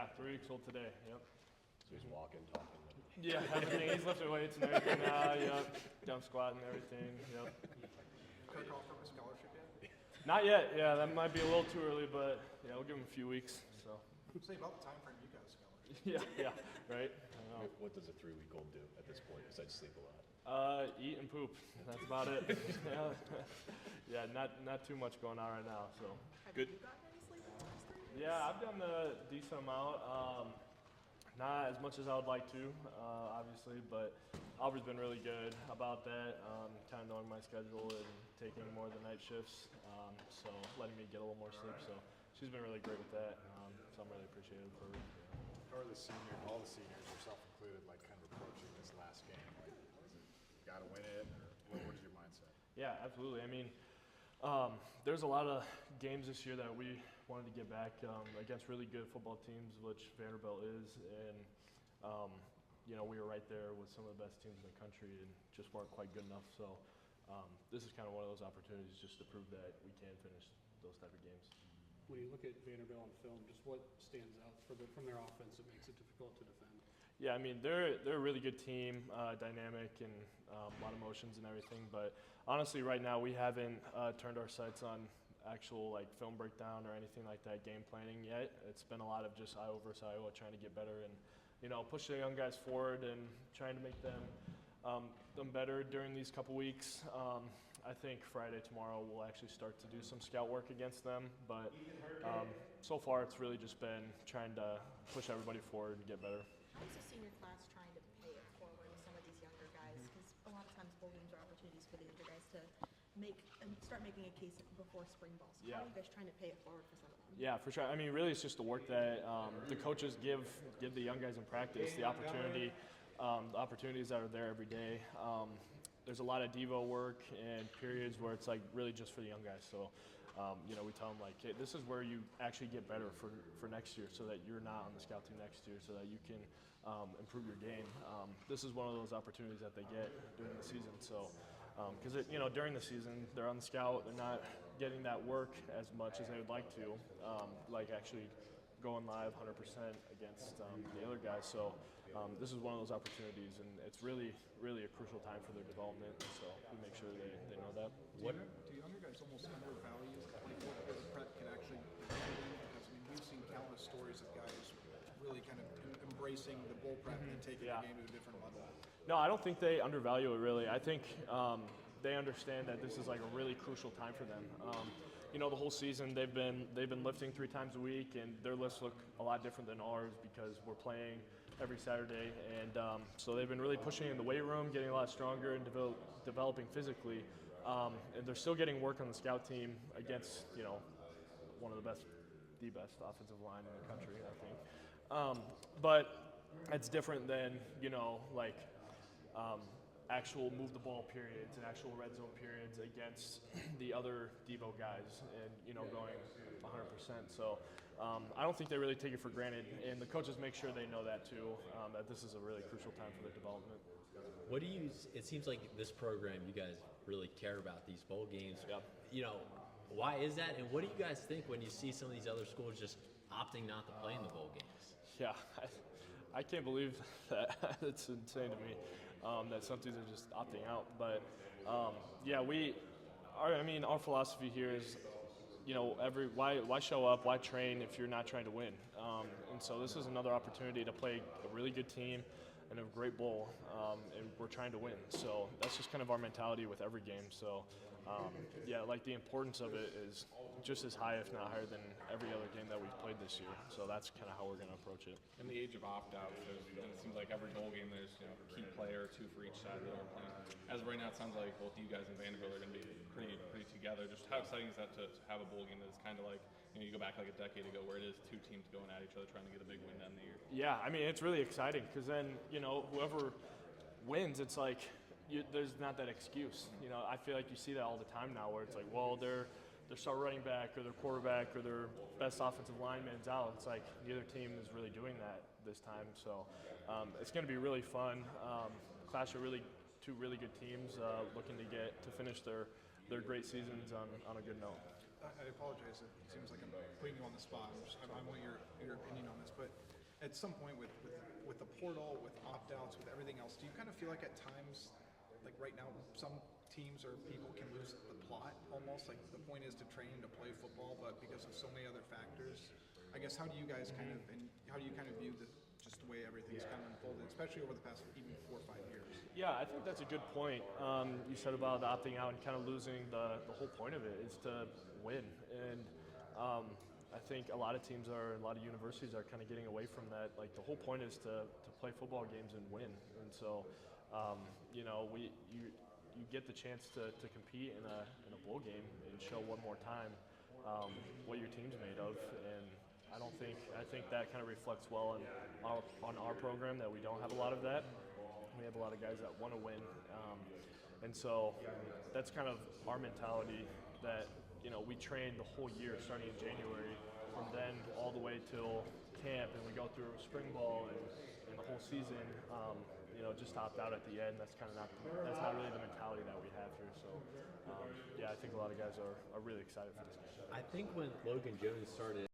Yeah, 3 weeks old today. Yep. So he's walking, talking. Yeah, everything. He's lifting weights and everything now. Yep. Jump squat and everything. Yep. Could offer him a scholarship yet? Not yet. Yeah, that might be a little too early, but yeah, we'll give him a few weeks. So. Say about the time frame you got a scholarship. Yeah, right. I know. What does a 3-week-old do at this point besides sleep a lot? Eat and poop. That's about it. Yeah, not too much going on right now. So. Have Good. you gotten any sleep in the last 3 weeks? Yeah, I've done a decent amount. Not as much as I would like to, obviously, but Aubrey's been really good about that, kind of knowing my schedule and taking more of the night shifts, so letting me get a little more sleep. So she's been really great with that, so I'm really appreciative for her. How are all the seniors, yourself included, like kind of approaching this last game? Like, is it, got to win it, or what is your mindset? Yeah, absolutely. I mean, there's a lot of games this year that we wanted to get back against really good football teams, which Vanderbilt is, and we were right there with some of the best teams in the country and just weren't quite good enough. So this is kind of one of those opportunities just to prove that we can finish those type of games. When you look at Vanderbilt on film, just what stands out from their offense that makes it difficult to defend? Yeah, I mean, they're a really good team, dynamic and a lot of motions and everything. But honestly, right now we haven't turned our sights on actual like film breakdown or anything like that, game planning yet. It's been a lot of just Iowa versus Iowa, trying to get better and push the young guys forward and trying to make them better during these couple weeks. I think Friday, tomorrow, we'll actually start to do some scout work against them. But so far, it's really just been trying to push everybody forward and get better. How's the senior class trying to pay it forward with some of these younger guys? Because a lot of times bowl games are opportunities for the younger guys to start making a case before spring ball. So how are you guys trying to pay it forward for some of them? Yeah, for sure. I mean, really, it's just the work that the coaches give the young guys in practice, the opportunities that are there every day. There's a lot of Devo work and periods where it's like really just for the young guys. So, we tell them like, hey, this is where you actually get better for next year, so that you're not on the scout team next year, so that you can improve your game. This is one of those opportunities that they get during the season. So, because during the season they're on the scout, they're not getting that work as much as they would like to, like actually going live 100% against the other guys. So this is one of those opportunities, and it's really, really a crucial time for their development. So we make sure they know that. Do younger guys almost undervalue like what the prep can actually do? Because we've seen countless stories of guys really kind of embracing the bowl prep and taking the game to a different level. No, I don't think they undervalue it really. I think they understand that this is like a really crucial time for them. The whole season they've been lifting 3 times a week, and their lifts look a lot different than ours because we're playing every Saturday, and so they've been really pushing in the weight room, getting a lot stronger and developing physically, and they're still getting work on the scout team against one of the best offensive line in the country, I think. But it's different than actual move the ball periods and actual red zone periods against the other Devo guys and going 100%. So I don't think they really take it for granted, and the coaches make sure they know that too, that this is a really crucial time for their development. It seems like this program, you guys really care about these bowl games. Yep. Why is that, and what do you guys think when you see some of these other schools just opting not to play in the bowl games? Yeah, I can't believe that. It's insane to me that some teams are just opting out. But our philosophy here is, why show up, why train if you're not trying to win? And so this is another opportunity to play a really good team and a great bowl, and we're trying to win. So that's just kind of our mentality with every game. So the importance of it is just as high, if not higher, than every other game that we've played this year. So that's kind of how we're going to approach it. In the age of opt-out, it seems like every bowl game there's a key player or 2 for each side that are playing. As of right now, it sounds like both you guys and Vanderbilt are going to be pretty together. Just how exciting is that to have a bowl game that's kind of like, you go back like a decade ago where it is 2 teams going at each other trying to get a big win down the year? Yeah, I mean, it's really exciting because then, whoever wins, it's like there's not that excuse. I feel like you see that all the time now where it's like, well, their star running back or their quarterback or their best offensive lineman's out. It's like neither team is really doing that this time. So it's going to be really fun. Clash of 2 really good teams looking to finish their great seasons on a good note. I apologize. It seems like I'm putting you on the spot. I want your opinion on this, but at some point with the portal, with opt-outs, with everything else, do you kind of feel like at times, like right now, some teams or people can lose the plot almost? Like the point is to train to play football, but because of so many other factors, I guess how do you guys kind of view just the way everything's kind of unfolded, especially over the past even 4 or 5 years? Yeah, I think that's a good point. You said about opting out and kind of losing the whole point of it is to win. And I think a lot of teams a lot of universities are kind of getting away from that. Like the whole point is to play football games and win. And so, you know, you get the chance to compete in a bowl game and show one more time what your team's made of. And I think that kind of reflects well on our program that we don't have a lot of that. We have a lot of guys that want to win, and so that's kind of our mentality. That we train the whole year, starting in January, from then all the way till camp, and we go through spring ball and the whole season. Just opt out at the end. That's not really the mentality that we have here. So, yeah, I think a lot of guys are really excited for this game. I think when Logan Jones started